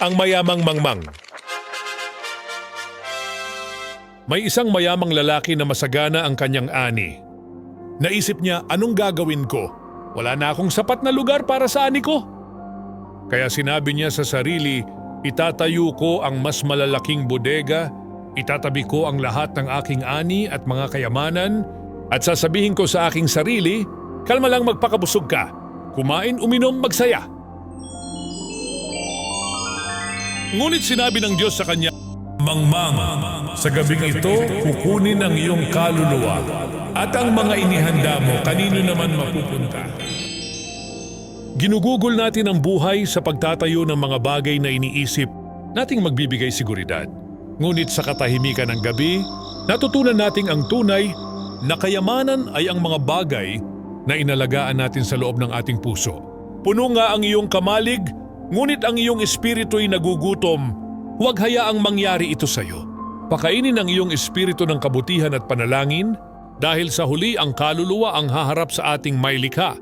Ang mayamang mangmang. May isang mayamang lalaki na masagana ang kanyang ani. Naisip niya, anong gagawin ko? Wala na akong sapat na lugar para sa ani ko. Kaya sinabi niya sa sarili, itatayo ko ang mas malalaking bodega, itatabi ko ang lahat ng aking ani at mga kayamanan, at sasabihin ko sa aking sarili, kalma lang, magpakabusog ka. Kumain, uminom, magsaya. Ngunit sinabi ng Diyos sa kanya, Mangmang, sa gabing ito, kukunin ang iyong kaluluwa at ang mga inihanda mo kanino naman mapupunta. Ginugugol natin ang buhay sa pagtatayo ng mga bagay na iniisip nating magbibigay seguridad. Ngunit sa katahimikan ng gabi, natutunan nating ang tunay na kayamanan ay ang mga bagay na inalagaan natin sa loob ng ating puso. Puno nga ang iyong kamalig, ngunit ang iyong espiritu'y nagugutom. Huwag hayaang mangyari ito sa iyo. Pakainin ang iyong espiritu ng kabutihan at panalangin dahil sa huli ang kaluluwa ang haharap sa ating may likha.